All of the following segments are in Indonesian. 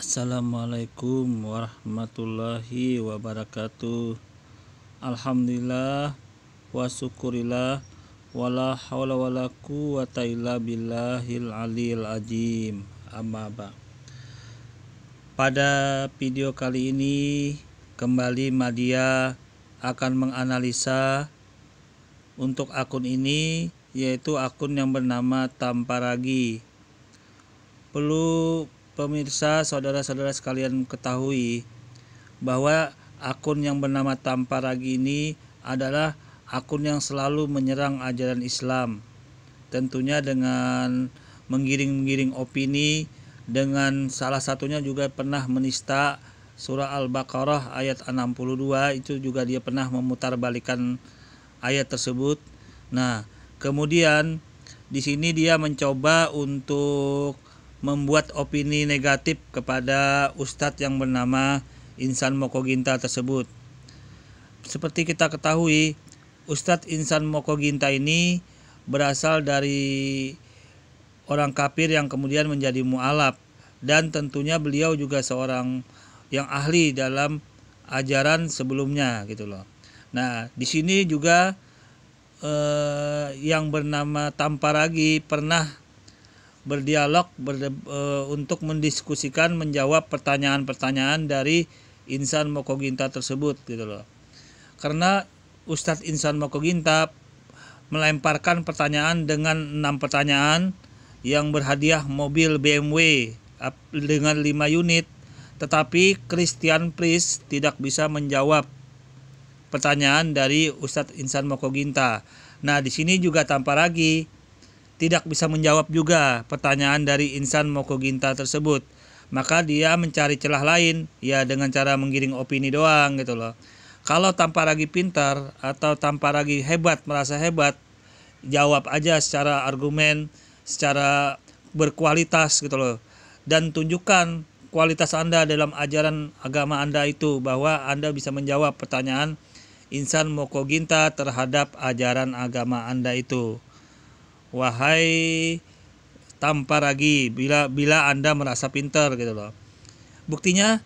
Assalamualaikum warahmatullahi wabarakatuh. Alhamdulillah wa syukurillah wala haula wala quwata illa billahil aliyil azim. Amma ba'd. Pada video kali ini kembali Madia akan menganalisa untuk akun ini, yaitu akun yang bernama Tamparagi. Perlu pemirsa, saudara-saudara sekalian ketahui bahwa akun yang bernama Tamparagi ini adalah akun yang selalu menyerang ajaran Islam, tentunya dengan menggiring-giring opini, dengan salah satunya juga pernah menista surah Al-Baqarah ayat 62, itu juga dia pernah memutarbalikan ayat tersebut. Nah, kemudian di sini dia mencoba untuk membuat opini negatif kepada ustadz yang bernama Insan Mokoginta tersebut. Seperti kita ketahui, Ustadz Insan Mokoginta ini berasal dari orang kafir yang kemudian menjadi mu'alaf, dan tentunya beliau juga seorang yang ahli dalam ajaran sebelumnya gitu loh. Nah, di sini juga yang bernama Tamparagi pernah berdialog untuk mendiskusikan, menjawab pertanyaan-pertanyaan dari Insan Mokoginta tersebut gitu loh. Karena Ustadz Insan Mokoginta melemparkan pertanyaan dengan 6 pertanyaan yang berhadiah mobil BMW dengan 5 unit, tetapi Christian Pris tidak bisa menjawab pertanyaan dari Ustadz Insan Mokoginta. Nah, di sini juga Tamparagi tidak bisa menjawab juga pertanyaan dari Insan Mokoginta tersebut. Maka dia mencari celah lain, ya dengan cara menggiring opini doang gitu loh. Kalau Tamparagi pintar atau Tamparagi hebat, merasa hebat, jawab aja secara argumen, secara berkualitas gitu loh. Dan tunjukkan kualitas Anda dalam ajaran agama Anda itu, bahwa Anda bisa menjawab pertanyaan Insan Mokoginta terhadap ajaran agama Anda itu. Wahai Tamparagi, bila Anda merasa pintar gitu loh. Buktinya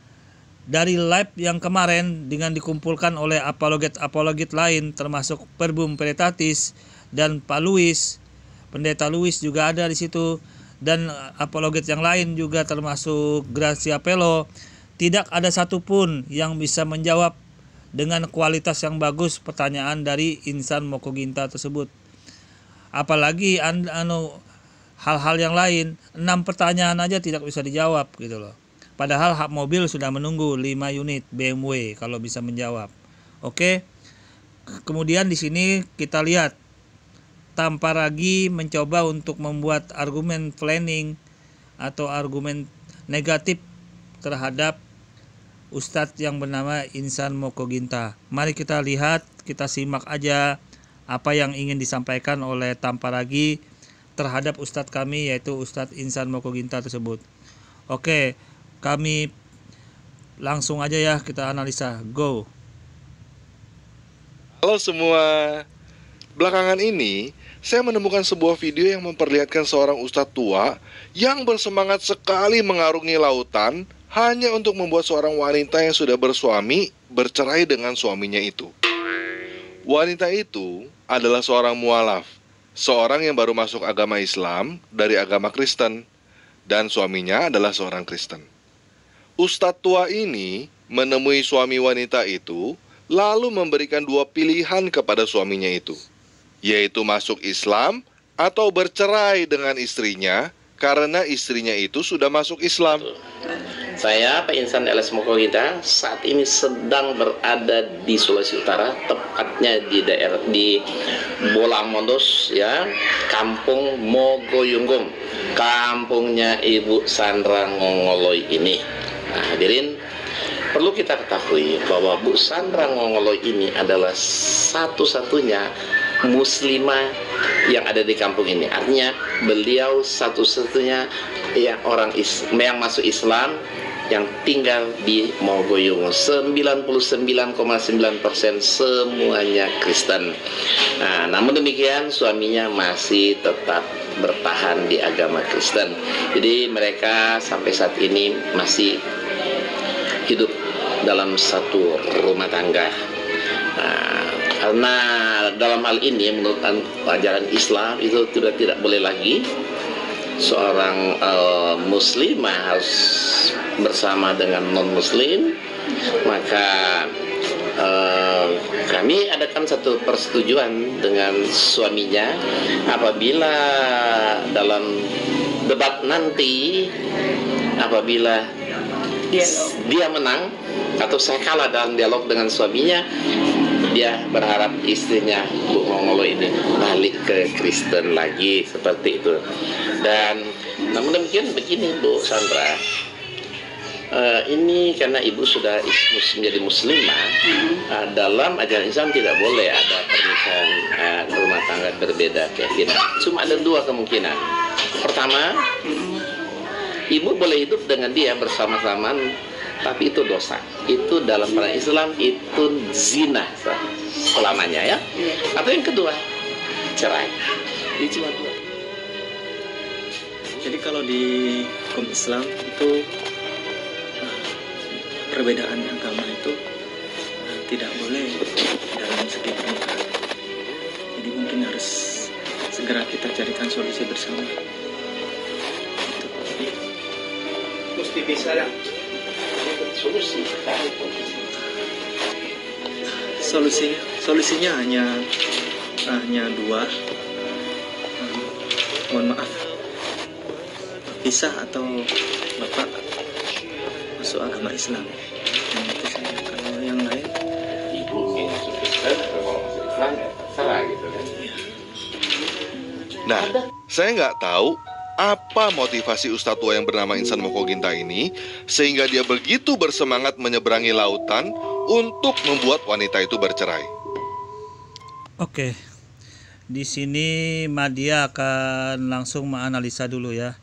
dari live yang kemarin dengan dikumpulkan oleh apologet lain, termasuk Perbum Peretatis dan Pak Luis, Pendeta Luis juga ada di situ, dan apologet yang lain juga termasuk Gracia Pelo. Tidak ada satupun yang bisa menjawab dengan kualitas yang bagus pertanyaan dari Insan Mokoginta tersebut. Apalagi hal-hal yang lain, 6 pertanyaan aja tidak bisa dijawab gitu loh. Padahal hak mobil sudah menunggu 5 unit BMW kalau bisa menjawab. Oke. Kemudian di sini kita lihat Tamparagi mencoba untuk membuat argumen planning atau argumen negatif terhadap Ustadz yang bernama Insan Mokoginta. Mari kita lihat, kita simak aja apa yang ingin disampaikan oleh Tamparagi terhadap Ustadz kami, yaitu Ustadz Insan Mokoginta tersebut. Oke, kami langsung aja ya, kita analisa. Go. Halo semua. Belakangan ini saya menemukan sebuah video yang memperlihatkan seorang ustadz tua yang bersemangat sekali mengarungi lautan hanya untuk membuat seorang wanita yang sudah bersuami bercerai dengan suaminya itu. Wanita itu adalah seorang mualaf, seorang yang baru masuk agama Islam dari agama Kristen, dan suaminya adalah seorang Kristen. Ustadz tua ini menemui suami wanita itu, lalu memberikan 2 pilihan kepada suaminya itu, yaitu masuk Islam atau bercerai dengan istrinya karena istrinya itu sudah masuk Islam. Saya, Pak Insan LS Mokoginta, saat ini sedang berada di Sulawesi Utara, tepatnya di daerah di Bolamondos, ya, Kampung Mogoyunggum, kampungnya Ibu Sandra Ngongoloy ini. Nah, hadirin, perlu kita ketahui bahwa Bu Sandra Ngongoloy ini adalah satu-satunya muslimah yang ada di kampung ini. Artinya beliau satu-satunya yang masuk Islam yang tinggal di Mogoyungu. 99,9% semuanya Kristen. Nah, namun demikian suaminya masih tetap bertahan di agama Kristen. Jadi mereka sampai saat ini masih hidup dalam satu rumah tangga. Nah, karena dalam hal ini menurut ajaran Islam itu sudah tidak boleh lagi seorang muslimah harus bersama dengan non-muslim, maka kami adakan satu persetujuan dengan suaminya apabila dalam debat nanti, apabila dia menang atau saya kalah dalam dialog dengan suaminya, dia berharap istrinya Bu Mongolo ini balik ke Kristen lagi, seperti itu. Dan namun demikian begini Bu Sandra, ini karena ibu sudah menjadi muslimah, dalam ajaran Islam tidak boleh ada pernikahan rumah tangga berbeda keyakinan. Cuma ada dua kemungkinan. Pertama, ibu boleh hidup dengan dia bersama-sama, tapi itu dosa. Itu dalam ajaran Islam itu zina selamanya, ya. Atau yang kedua, cerai. Ini cuma dua. Jadi kalau di hukum Islam itu perbedaan agama itu tidak boleh dalam segi pernikahan. Jadi mungkin harus segera kita carikan solusi bersama. Mesti bisa ya. Solusinya hanya dua. Mohon maaf, pisah atau bapak masuk agama Islam. Dan itu saya, kalau yang lain Ibu masuk Kristen, kalau masuk Islam salah gitu kan. Nah, saya nggak tahu apa motivasi Ustadz tua yang bernama Insan Mokoginta ini sehingga dia begitu bersemangat menyeberangi lautan untuk membuat wanita itu bercerai. Oke, di sini Madia akan langsung menganalisa dulu ya.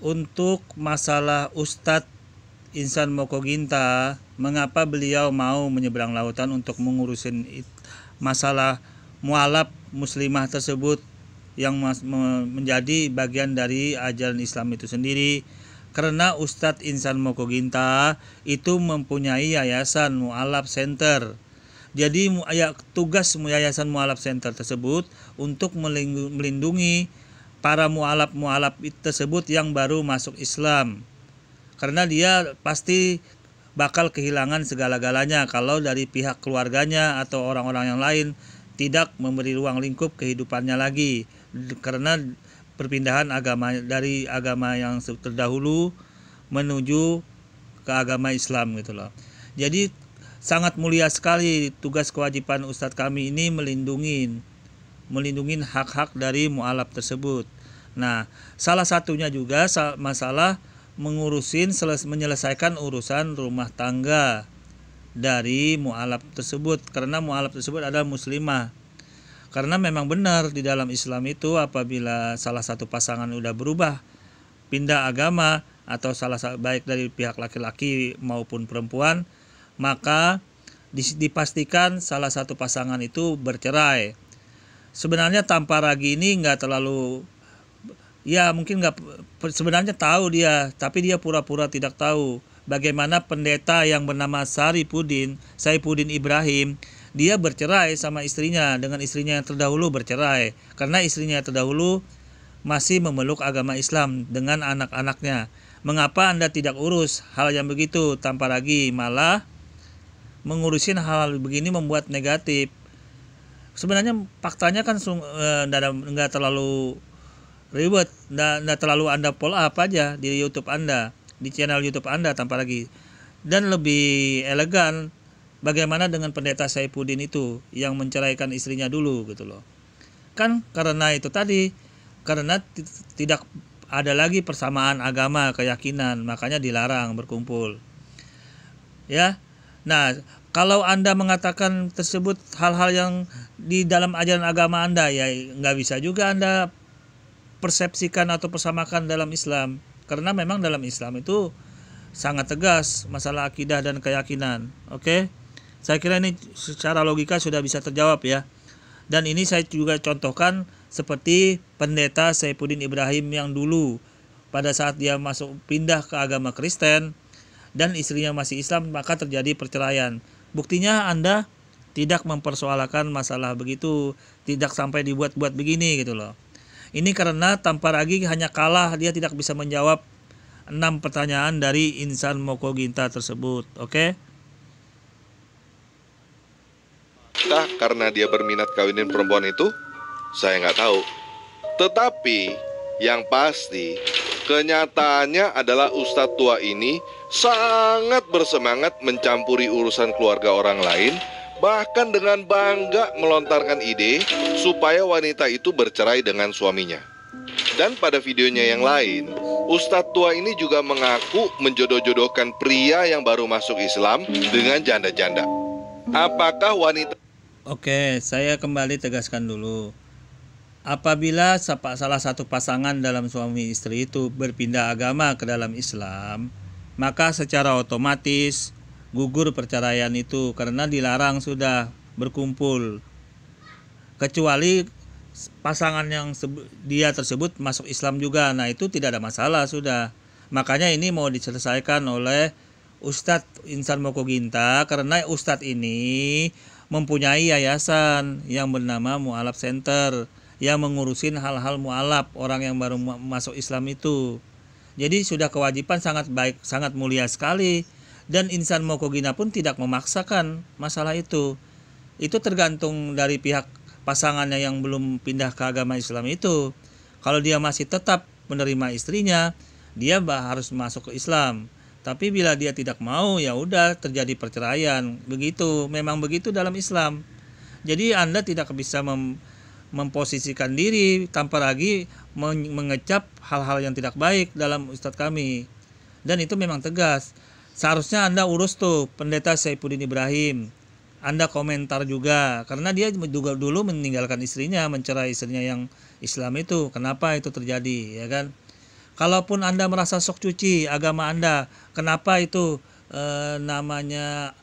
Untuk masalah Ustadz Insan Mokoginta, mengapa beliau mau menyeberang lautan untuk mengurusin masalah mualaf muslimah tersebut yang menjadi bagian dari ajaran Islam itu sendiri? Karena Ustadz Insan Mokoginta itu mempunyai yayasan Mu'alaf Center. Jadi tugas yayasan Mu'alaf Center tersebut untuk melindungi para mu'alaf tersebut yang baru masuk Islam. Karena dia pasti bakal kehilangan segala-galanya kalau dari pihak keluarganya atau orang-orang yang lain tidak memberi ruang lingkup kehidupannya lagi. Karena perpindahan agama dari agama yang terdahulu menuju ke agama Islam gitu loh. Jadi sangat mulia sekali tugas kewajiban Ustadz kami ini melindungi hak-hak dari mu'alaf tersebut. Nah, salah satunya juga masalah menyelesaikan urusan rumah tangga dari mu'alaf tersebut, karena mu'alaf tersebut adalah muslimah. Karena memang benar di dalam Islam itu apabila salah satu pasangan udah berubah, pindah agama, atau baik dari pihak laki-laki maupun perempuan, maka dipastikan salah satu pasangan itu bercerai. Sebenarnya tanpa ragi ini nggak terlalu, ya mungkin nggak, sebenarnya tahu dia, tapi dia pura-pura tidak tahu. Bagaimana pendeta yang bernama Saifuddin Ibrahim, dia bercerai sama istrinya, dengan istrinya yang terdahulu bercerai, karena istrinya yang terdahulu masih memeluk agama Islam dengan anak-anaknya. Mengapa Anda tidak urus hal yang begitu tanpa ragi, malah mengurusin hal begini membuat negatif? Sebenarnya faktanya kan nggak terlalu ribet, nggak terlalu Anda follow up aja di YouTube Anda, di channel YouTube Anda tanpa lagi. Dan lebih elegan bagaimana dengan pendeta Saifuddin itu yang menceraikan istrinya dulu gitu loh. Kan karena itu tadi, karena tidak ada lagi persamaan agama, keyakinan, makanya dilarang berkumpul. Ya. Nah, kalau Anda mengatakan tersebut hal-hal yang di dalam ajaran agama Anda, ya nggak bisa juga Anda persepsikan atau persamakan dalam Islam. Karena memang dalam Islam itu sangat tegas masalah akidah dan keyakinan. Oke? Saya kira ini secara logika sudah bisa terjawab ya. Dan ini saya juga contohkan seperti pendeta Saifuddin Ibrahim yang dulu pada saat dia masuk pindah ke agama Kristen dan istrinya masih Islam, maka terjadi perceraian. Buktinya Anda tidak mempersoalkan masalah begitu, tidak sampai dibuat-buat begini gitu loh. Ini karena tanpa lagi hanya kalah, dia tidak bisa menjawab 6 pertanyaan dari Insan Moko Ginta tersebut. Oke? Entah karena dia berminat kawinin perempuan itu, saya nggak tahu. Tetapi yang pasti kenyataannya adalah Ustadz tua ini sangat bersemangat mencampuri urusan keluarga orang lain, bahkan dengan bangga melontarkan ide supaya wanita itu bercerai dengan suaminya. Dan pada videonya yang lain, Ustadz tua ini juga mengaku menjodoh-jodohkan pria yang baru masuk Islam dengan janda-janda. Apakah wanita... Oke, saya kembali tegaskan dulu. Apabila salah satu pasangan dalam suami istri itu berpindah agama ke dalam Islam, maka secara otomatis gugur perceraian itu karena dilarang sudah berkumpul. Kecuali pasangan yang dia tersebut masuk Islam juga, nah itu tidak ada masalah sudah. Makanya ini mau diselesaikan oleh Ustadz Insan Moko Ginta karena Ustadz ini mempunyai yayasan yang bernama Mu'alaf Center yang mengurusin hal-hal mu'alaf orang yang baru masuk Islam itu. Jadi sudah kewajiban sangat baik, sangat mulia sekali. Dan Insan Moko Ginta pun tidak memaksakan masalah itu. Itu tergantung dari pihak pasangannya yang belum pindah ke agama Islam itu. Kalau dia masih tetap menerima istrinya, dia harus masuk ke Islam. Tapi bila dia tidak mau, ya udah terjadi perceraian. Begitu, memang begitu dalam Islam. Jadi Anda tidak bisa memposisikan diri tanpa lagi mengecap hal-hal yang tidak baik dalam Ustadz kami. Dan itu memang tegas. Seharusnya Anda urus tuh pendeta Saifuddin Ibrahim. Anda komentar juga karena dia juga dulu meninggalkan istrinya, mencerai istrinya yang Islam itu. Kenapa itu terjadi, ya kan? Kalaupun Anda merasa sok cuci agama Anda, kenapa itu namanya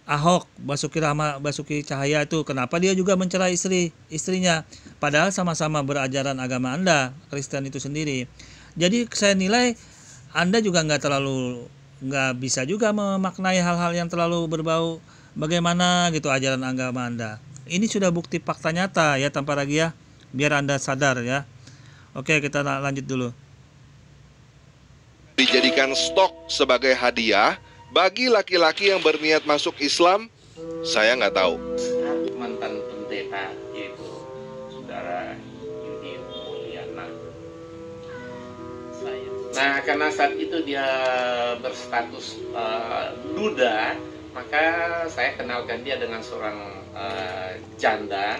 Ahok, Basuki Cahaya itu, kenapa dia juga mencerai istrinya? Padahal sama-sama berajaran agama Anda, Kristen itu sendiri. Jadi saya nilai Anda juga nggak bisa juga memaknai hal-hal yang terlalu berbau bagaimana gitu ajaran agama Anda. Ini sudah bukti fakta nyata ya, tanpa lagi ya, biar Anda sadar ya. Oke, kita lanjut dulu. Dijadikan stok sebagai hadiah bagi laki-laki yang berniat masuk Islam, saya nggak tahu. Mantan pendeta yaitu saudara Yudi Mulyana. Nah, karena saat itu dia berstatus duda, maka saya kenalkan dia dengan seorang janda.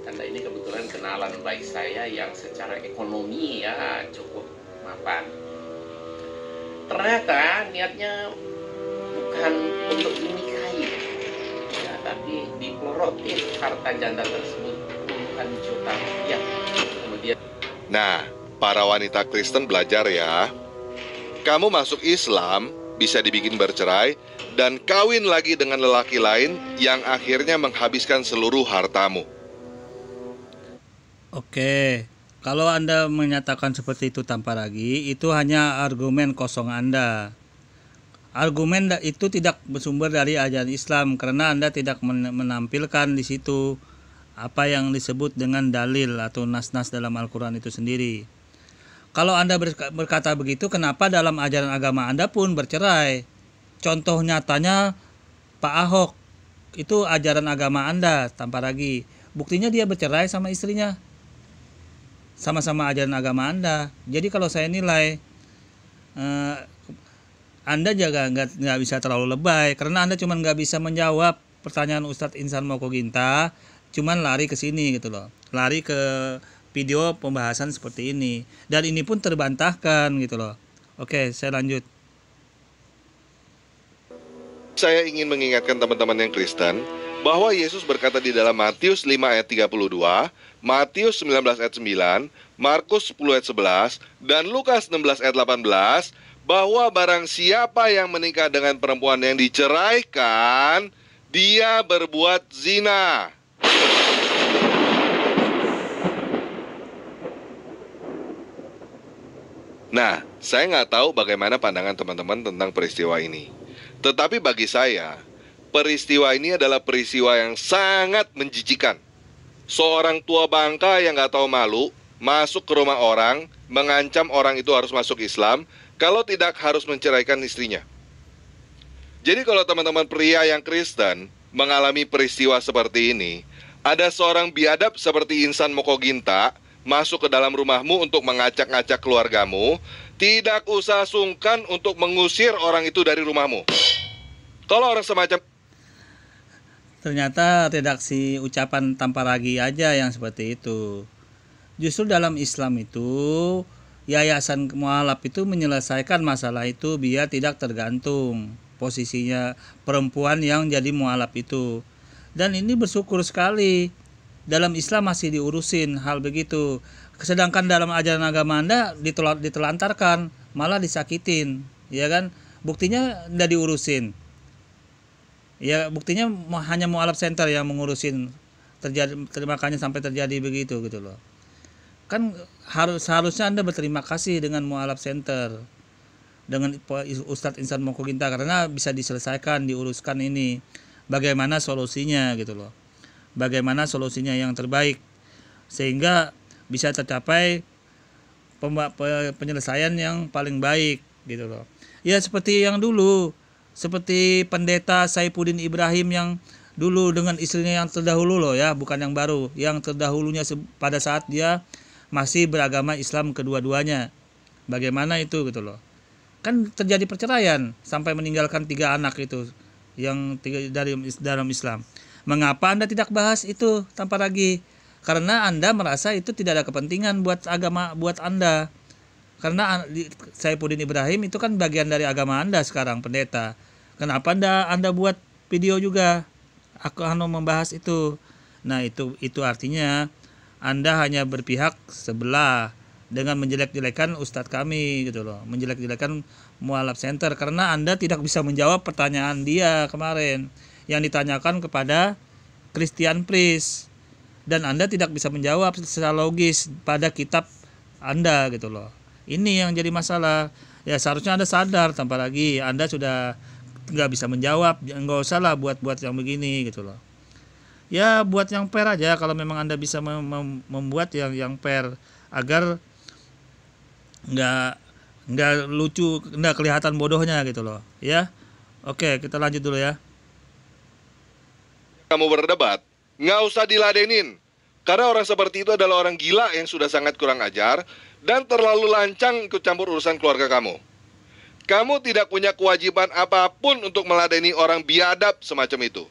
Janda ini kebetulan kenalan baik saya yang secara ekonomi ya cukup mapan. Ternyata niatnya bukan untuk dinikahi ya, tapi dipelorotin harta janda tersebut puluhan juta rupiah. Kemudian, nah, para wanita Kristen belajar ya. Kamu masuk Islam bisa dibikin bercerai dan kawin lagi dengan lelaki lain yang akhirnya menghabiskan seluruh hartamu. Oke, kalau Anda menyatakan seperti itu tanpa lagi, itu hanya argumen kosong Anda. Argumen itu tidak bersumber dari ajaran Islam karena Anda tidak menampilkan di situ apa yang disebut dengan dalil atau nas-nas dalam Al-Quran itu sendiri. Kalau Anda berkata begitu, kenapa dalam ajaran agama Anda pun bercerai? Contoh nyatanya Pak Ahok, itu ajaran agama Anda tanpa lagi. Buktinya dia bercerai sama istrinya. Sama-sama ajaran agama Anda. Jadi kalau saya nilai Anda juga nggak bisa terlalu lebay karena Anda cuma nggak bisa menjawab pertanyaan Ustadz Insan Moko Ginta, cuman lari ke sini gitu loh, lari ke video pembahasan seperti ini dan ini pun terbantahkan gitu loh. Oke, saya lanjut. saya ingin mengingatkan teman-teman yang Kristen bahwa Yesus berkata di dalam Matius 5 ayat 32, Matius 19 ayat 9, Markus 10 ayat 11, dan Lukas 16 ayat 18, bahwa barang siapa yang menikah dengan perempuan yang diceraikan, dia berbuat zina. Nah, saya nggak tahu bagaimana pandangan teman-teman tentang peristiwa ini. Tetapi bagi saya, peristiwa ini adalah peristiwa yang sangat menjijikan. Seorang tua bangka yang nggak tahu malu, masuk ke rumah orang, mengancam orang itu harus masuk Islam, kalau tidak harus menceraikan istrinya. Jadi kalau teman-teman pria yang Kristen mengalami peristiwa seperti ini, ada seorang biadab seperti Insan Mokoginta masuk ke dalam rumahmu untuk mengacak-ngacak keluargamu, tidak usah sungkan untuk mengusir orang itu dari rumahmu. Kalau orang semacam Ternyata redaksi ucapan tanpa ragi aja yang seperti itu. Justru dalam Islam itu, yayasan mualaf itu menyelesaikan masalah itu biar tidak tergantung posisinya perempuan yang jadi mualaf itu. Dan ini bersyukur sekali. Dalam Islam masih diurusin hal begitu. Sedangkan dalam ajaran agama Anda ditelantarkan, malah disakitin, ya kan? Buktinya tidak diurusin. Ya, buktinya hanya mualaf center yang mengurusin, makanya sampai terjadi begitu gitu loh. Kan harusnya Anda berterima kasih dengan mualaf center, dengan Ustadz Insan Mokoginta, karena bisa diselesaikan, diuruskan ini. Bagaimana solusinya gitu loh. Bagaimana solusinya yang terbaik sehingga bisa tercapai penyelesaian yang paling baik gitu loh. Ya seperti yang dulu, seperti pendeta Saifuddin Ibrahim yang dulu dengan istrinya yang terdahulu loh ya, bukan yang baru, yang terdahulunya pada saat dia masih beragama Islam kedua-duanya. Bagaimana itu gitu loh. Kan terjadi perceraian sampai meninggalkan 3 anak itu yang dari dalam Islam. Mengapa Anda tidak bahas itu tanpa ragi? Karena Anda merasa itu tidak ada kepentingan buat agama, buat Anda. Karena Saifuddin Ibrahim itu kan bagian dari agama Anda sekarang, pendeta. Kenapa Anda buat video juga? Aku membahas itu. Nah, itu artinya Anda hanya berpihak sebelah dengan menjelek-jelekan ustadz kami gitu loh. Menjelek-jelekan mualaf center karena Anda tidak bisa menjawab pertanyaan dia kemarin yang ditanyakan kepada Christian Priest, dan Anda tidak bisa menjawab secara logis pada kitab Anda gitu loh. Ini yang jadi masalah. Ya seharusnya Anda sadar tanpa lagi Anda sudah nggak bisa menjawab, nggak usah lah buat yang begini gitu loh. Ya buat yang fair aja kalau memang Anda bisa membuat yang fair agar nggak lucu, nggak kelihatan bodohnya gitu loh ya. Oke, kita lanjut dulu ya. kamu berdebat, nggak usah diladenin. Karena orang seperti itu adalah orang gila yang sudah sangat kurang ajar dan terlalu lancang ikut campur urusan keluarga kamu. Kamu tidak punya kewajiban apapun untuk meladeni orang biadab semacam itu.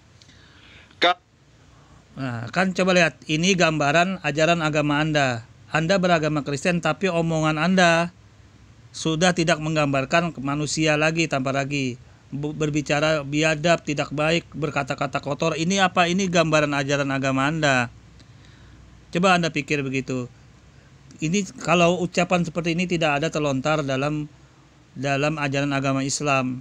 Nah, kan coba lihat, ini gambaran ajaran agama Anda. Anda beragama Kristen tapi omongan Anda sudah tidak menggambarkan manusia lagi tanpa ragi. Berbicara biadab, tidak baik, berkata-kata kotor. Ini apa? Ini gambaran ajaran agama Anda. Coba Anda pikir begitu. Ini kalau ucapan seperti ini tidak ada terlontar dalam ajaran agama Islam.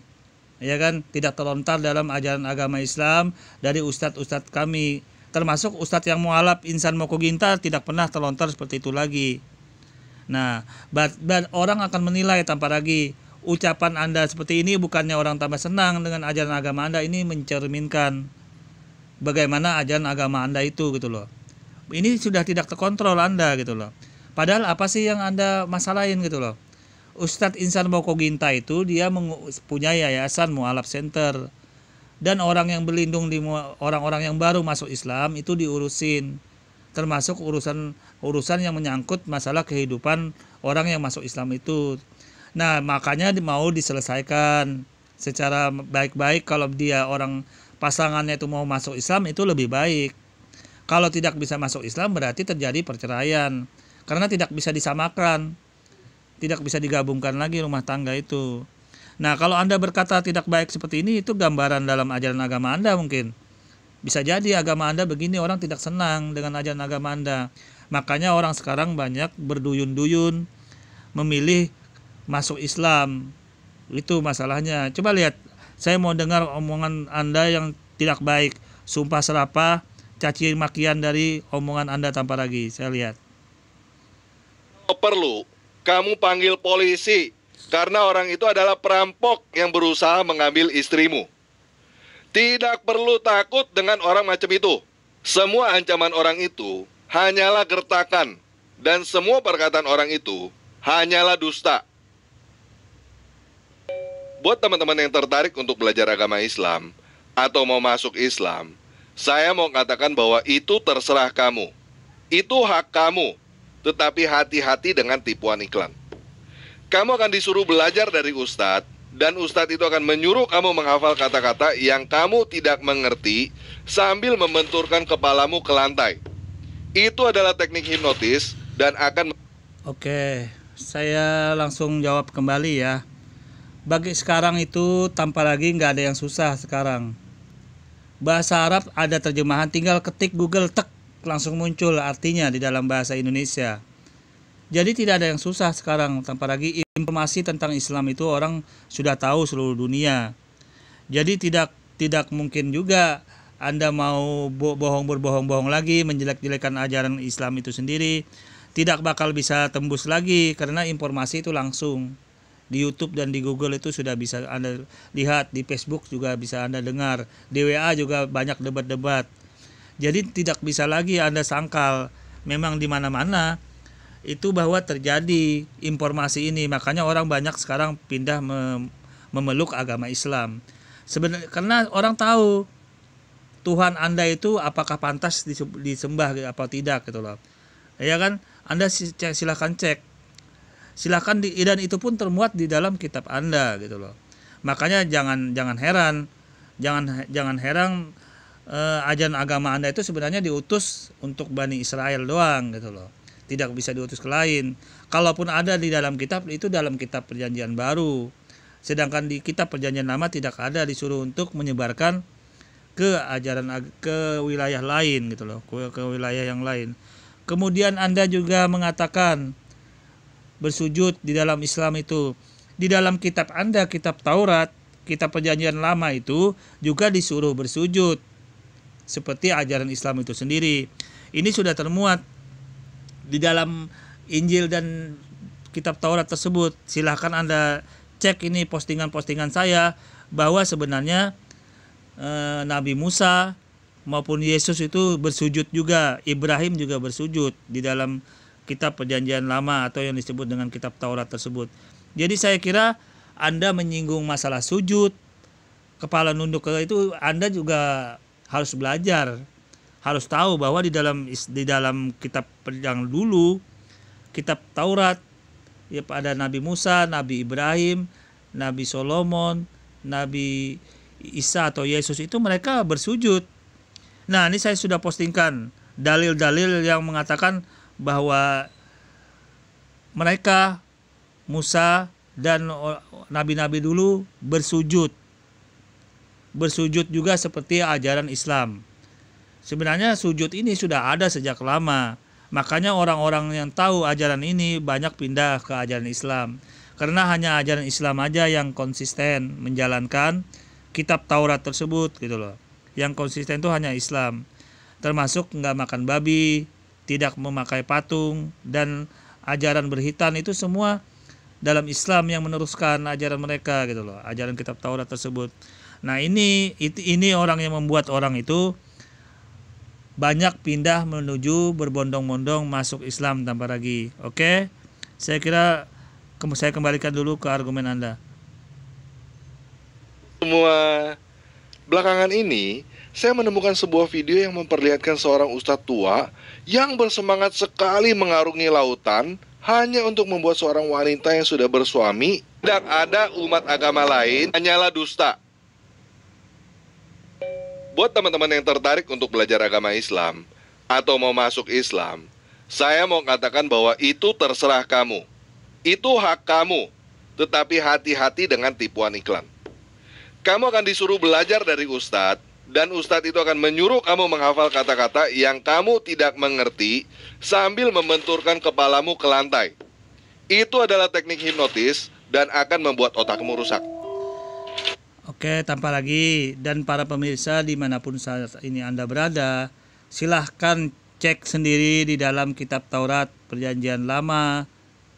Ya kan? Tidak terlontar dalam ajaran agama Islam dari ustadz-ustadz kami. Termasuk ustadz yang mualaf Insan Mokoginta tidak pernah terlontar seperti itu lagi. Nah, orang akan menilai tanpa ragi. Ucapan Anda seperti ini bukannya orang tambah senang dengan ajaran agama Anda, ini mencerminkan bagaimana ajaran agama Anda itu gitu loh. Ini sudah tidak terkontrol Anda gitu loh. Padahal apa sih yang Anda masalahin gitu loh. Ustadz Insan Mokoginta itu dia punya yayasan mualaf center. Dan orang yang berlindung di orang-orang yang baru masuk Islam itu diurusin. Termasuk urusan yang menyangkut masalah kehidupan orang yang masuk Islam itu. Nah, makanya mau diselesaikan secara baik-baik. Kalau dia orang pasangannya itu mau masuk Islam itu lebih baik. Kalau tidak bisa masuk Islam berarti terjadi perceraian. Karena tidak bisa disamakan. Tidak bisa digabungkan lagi rumah tangga itu. Nah, kalau Anda berkata tidak baik seperti ini, itu gambaran dalam ajaran agama Anda mungkin. Bisa jadi agama Anda begini, orang tidak senang dengan ajaran agama Anda. Makanya orang sekarang banyak berduyun-duyun memilih masuk Islam. Itu masalahnya. Coba lihat, saya mau dengar omongan Anda yang tidak baik, sumpah serapah, caci makian dari omongan Anda tanpa lagi. Saya lihat. Kalau perlu, kamu panggil polisi karena orang itu adalah perampok yang berusaha mengambil istrimu. Tidak perlu takut dengan orang macam itu. Semua ancaman orang itu hanyalah gertakan, dan semua perkataan orang itu hanyalah dusta. Buat teman-teman yang tertarik untuk belajar agama Islam atau mau masuk Islam, saya mau katakan bahwa itu terserah kamu. Itu hak kamu, tetapi hati-hati dengan tipuan iklan. Kamu akan disuruh belajar dari ustadz, dan ustadz itu akan menyuruh kamu menghafal kata-kata yang kamu tidak mengerti sambil membenturkan kepalamu ke lantai. Itu adalah teknik hipnotis dan akan... Oke, saya langsung jawab kembali ya. Bagi sekarang itu tanpa lagi nggak ada yang susah sekarang. Bahasa Arab ada terjemahan, tinggal ketik Google, tek, langsung muncul artinya di dalam bahasa Indonesia. Jadi tidak ada yang susah sekarang, tanpa lagi informasi tentang Islam itu orang sudah tahu seluruh dunia. Jadi tidak mungkin juga Anda mau berbohong lagi, menjelek-jelekan ajaran Islam itu sendiri. Tidak bakal bisa tembus lagi karena informasi itu langsung. Di YouTube dan di Google itu sudah bisa Anda lihat, di Facebook juga bisa Anda dengar, di WA juga banyak debat-debat. Jadi tidak bisa lagi Anda sangkal, memang di mana-mana itu bahwa terjadi informasi ini. Makanya orang banyak sekarang pindah memeluk agama Islam. Sebenarnya karena orang tahu Tuhan Anda itu apakah pantas disembah apa tidak gitu loh. Ya kan? Anda silahkan cek. Silahkan dan itu pun termuat di dalam kitab Anda gitu loh. Makanya jangan heran ajaran agama Anda itu sebenarnya diutus untuk Bani Israel doang gitu loh. Tidak bisa diutus ke lain. Kalaupun ada di dalam kitab, itu dalam kitab perjanjian baru. Sedangkan di kitab perjanjian lama tidak ada disuruh untuk menyebarkan ke wilayah lain gitu loh, ke wilayah yang lain. Kemudian Anda juga mengatakan bersujud di dalam Islam itu. Di dalam kitab Anda, kitab Taurat, kitab perjanjian lama itu juga disuruh bersujud. Seperti ajaran Islam itu sendiri. Ini sudah termuat di dalam Injil dan kitab Taurat tersebut. Silahkan Anda cek ini postingan-postingan saya bahwa sebenarnya Nabi Musa maupun Yesus itu bersujud juga, Ibrahim juga bersujud di dalam kitab perjanjian lama atau yang disebut dengan kitab Taurat tersebut. Jadi saya kira Anda menyinggung masalah sujud, kepala nunduk itu, Anda juga harus belajar. Harus tahu bahwa di dalam kitab yang dulu, kitab Taurat, ya ada Nabi Musa, Nabi Ibrahim, Nabi Solomon, Nabi Isa atau Yesus itu mereka bersujud. Nah, ini saya sudah postingkan dalil-dalil yang mengatakan bahwa mereka, Musa dan nabi-nabi dulu bersujud. Bersujud juga seperti ajaran Islam. Sebenarnya sujud ini sudah ada sejak lama. Makanya orang-orang yang tahu ajaran ini banyak pindah ke ajaran Islam. Karena hanya ajaran Islam aja yang konsisten menjalankan kitab Taurat tersebut gitu loh. Yang konsisten itu hanya Islam. Termasuk nggak makan babi, tidak memakai patung, dan ajaran berhitan itu semua dalam Islam yang meneruskan ajaran mereka gitu loh. Ajaran kitab Taurat tersebut. Nah ini orang yang membuat orang itu banyak pindah menuju berbondong-bondong masuk Islam tanpa lagi. Oke, saya kira saya kembalikan dulu ke argumen Anda. Semua belakangan ini saya menemukan sebuah video yang memperlihatkan seorang ustadz tua yang bersemangat sekali mengarungi lautan hanya untuk membuat seorang wanita yang sudah bersuami. Tidak ada umat agama lain, hanyalah dusta. Buat teman-teman yang tertarik untuk belajar agama Islam atau mau masuk Islam, saya mau katakan bahwa itu terserah kamu. Itu hak kamu, tetapi hati-hati dengan tipuan iklan. Kamu akan disuruh belajar dari ustadz, dan ustadz itu akan menyuruh kamu menghafal kata-kata yang kamu tidak mengerti sambil membenturkan kepalamu ke lantai. Itu adalah teknik hipnotis dan akan membuat otakmu rusak. Oke, tanpa lagi, dan para pemirsa dimanapun saat ini Anda berada, silahkan cek sendiri di dalam kitab Taurat, Perjanjian Lama,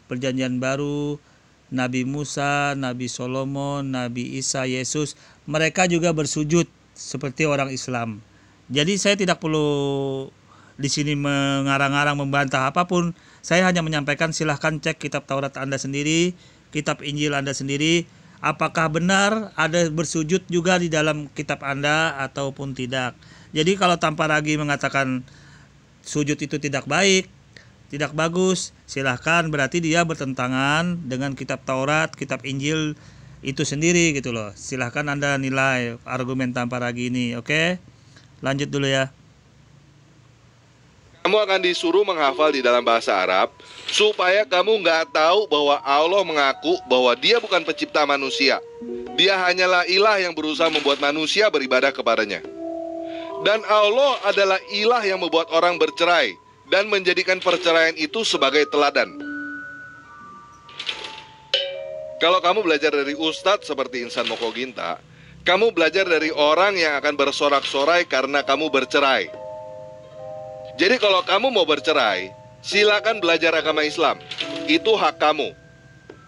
Perjanjian Baru, Nabi Musa, Nabi Solomon, Nabi Isa, Yesus, mereka juga bersujud seperti orang Islam. Jadi saya tidak perlu di sini mengarang-arang membantah apapun. Saya hanya menyampaikan, silahkan cek kitab Taurat Anda sendiri, kitab Injil Anda sendiri, apakah benar ada bersujud juga di dalam kitab Anda ataupun tidak. Jadi kalau tanpa lagi mengatakan sujud itu tidak baik, tidak bagus, silahkan, berarti dia bertentangan dengan kitab Taurat, kitab Injil itu sendiri gitu loh. Silahkan Anda nilai argumen tanpa lagi ini. Oke, lanjut dulu ya. Kamu akan disuruh menghafal di dalam bahasa Arab supaya kamu nggak tahu bahwa Allah mengaku bahwa dia bukan pencipta manusia. Dia hanyalah ilah yang berusaha membuat manusia beribadah kepadanya. Dan Allah adalah ilah yang membuat orang bercerai dan menjadikan perceraian itu sebagai teladan. Kalau kamu belajar dari ustadz seperti Insan Moko Ginta, kamu belajar dari orang yang akan bersorak-sorai karena kamu bercerai. Jadi kalau kamu mau bercerai, silakan belajar agama Islam. Itu hak kamu.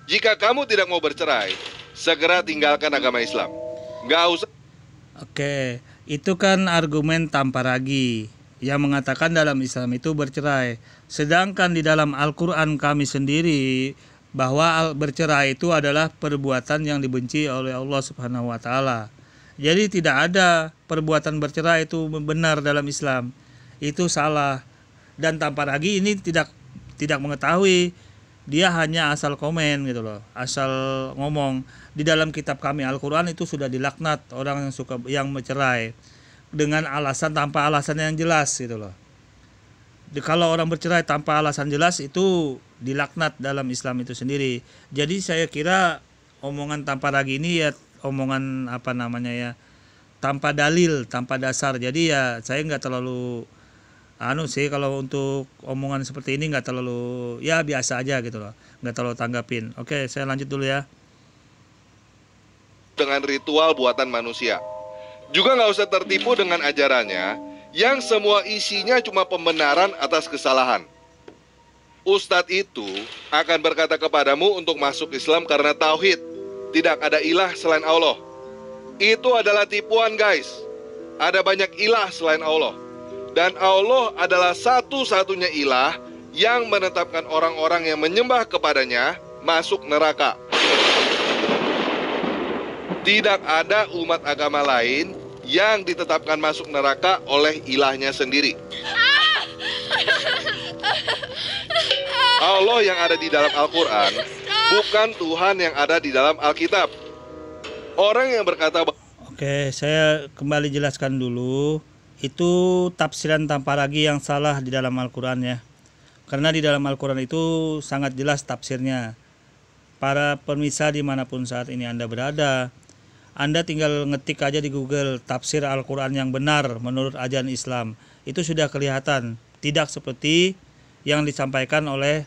Jika kamu tidak mau bercerai, segera tinggalkan agama Islam. Nggak usah. Oke, itu kan argumen tanpa ragi yang mengatakan dalam Islam itu bercerai. Sedangkan di dalam Al-Quran kami sendiri bahwa bercerai itu adalah perbuatan yang dibenci oleh Allah Subhanahu wa Ta'ala. Jadi tidak ada perbuatan bercerai itu benar dalam Islam. Itu salah. Dan tanpa ragi ini tidak mengetahui. Dia hanya asal komen gitu loh, asal ngomong. Di dalam kitab kami Al-Quran itu sudah dilaknat orang yang bercerai dengan alasan tanpa alasan yang jelas gitu loh. Kalau orang bercerai tanpa alasan jelas itu dilaknat dalam Islam itu sendiri. Jadi saya kira omongan tanpa ragi ini ya omongan tanpa dalil, tanpa dasar. Jadi ya saya nggak terlalu sih kalau untuk omongan seperti ini nggak terlalu, ya biasa aja gitu loh, nggak terlalu tanggapin. Oke, saya lanjut dulu ya. Dengan ritual buatan manusia. Juga nggak usah tertipu dengan ajarannya yang semua isinya cuma pembenaran atas kesalahan. Ustadz itu akan berkata kepadamu untuk masuk Islam karena tauhid, tidak ada ilah selain Allah. Itu adalah tipuan guys. Ada banyak ilah selain Allah. Dan Allah adalah satu-satunya ilah yang menetapkan orang-orang yang menyembah kepadanya masuk neraka. Tidak ada umat agama lain yang ditetapkan masuk neraka oleh ilahnya sendiri. Allah yang ada di dalam Al-Quran bukan Tuhan yang ada di dalam Alkitab. Orang yang berkata... Oke, saya kembali jelaskan dulu. Itu tafsiran tanpa ragi yang salah di dalam Al-Quran ya. Karena di dalam Al-Quran itu sangat jelas tafsirnya. Para pemirsa dimanapun saat ini Anda berada, Anda tinggal ngetik aja di Google tafsir Al-Quran yang benar menurut ajaran Islam. Itu sudah kelihatan. Tidak seperti yang disampaikan oleh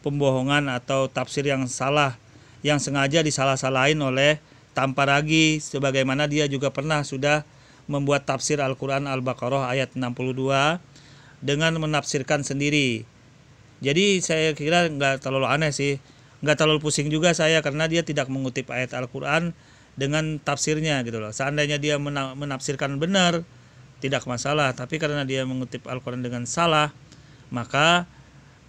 pembohongan atau tafsir yang salah, yang sengaja disalah-salahin oleh tanpa ragi, sebagaimana dia juga pernah sudah membuat tafsir Al-Quran Al-Baqarah ayat 62 dengan menafsirkan sendiri. Jadi saya kira nggak terlalu aneh sih, nggak terlalu pusing juga saya karena dia tidak mengutip ayat Al-Quran dengan tafsirnya gitu loh. Seandainya dia menafsirkan benar tidak masalah, tapi karena dia mengutip Al-Quran dengan salah, maka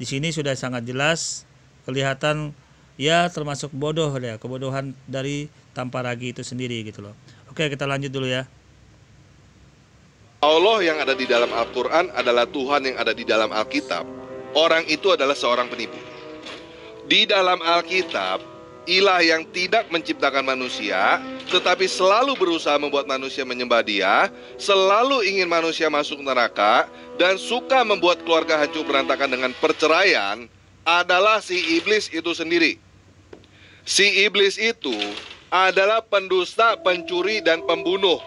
di sini sudah sangat jelas kelihatan ya termasuk bodoh ya, kebodohan dari tanpa ragi itu sendiri gitu loh. Oke, kita lanjut dulu ya. Allah yang ada di dalam Al-Quran adalah Tuhan yang ada di dalam Alkitab. Orang itu adalah seorang penipu. Di dalam Alkitab, ilah yang tidak menciptakan manusia, tetapi selalu berusaha membuat manusia menyembah dia, selalu ingin manusia masuk neraka, dan suka membuat keluarga hancur berantakan dengan perceraian, adalah si iblis itu sendiri. Si iblis itu adalah pendusta, pencuri, dan pembunuh.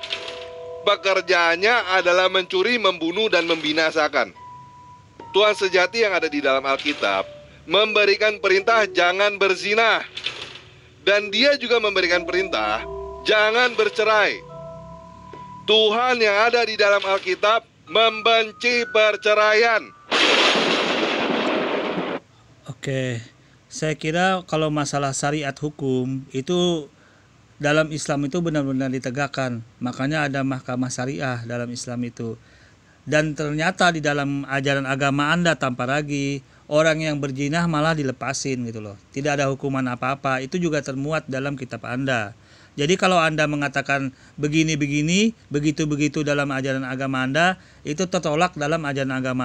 Pekerjaannya adalah mencuri, membunuh, dan membinasakan. Tuhan sejati yang ada di dalam Alkitab memberikan perintah jangan berzina. Dan dia juga memberikan perintah jangan bercerai. Tuhan yang ada di dalam Alkitab membenci perceraian. Oke, saya kira kalau masalah syariat hukum itu dalam Islam itu benar-benar ditegakkan. Makanya ada mahkamah syariah dalam Islam itu. Dan ternyata di dalam ajaran agama Anda tanpa lagi orang yang berzina malah dilepasin gitu loh. Tidak ada hukuman apa-apa. Itu juga termuat dalam kitab Anda. Jadi kalau Anda mengatakan begini-begini, begitu-begitu dalam ajaran agama Anda, itu tertolak dalam ajaran agama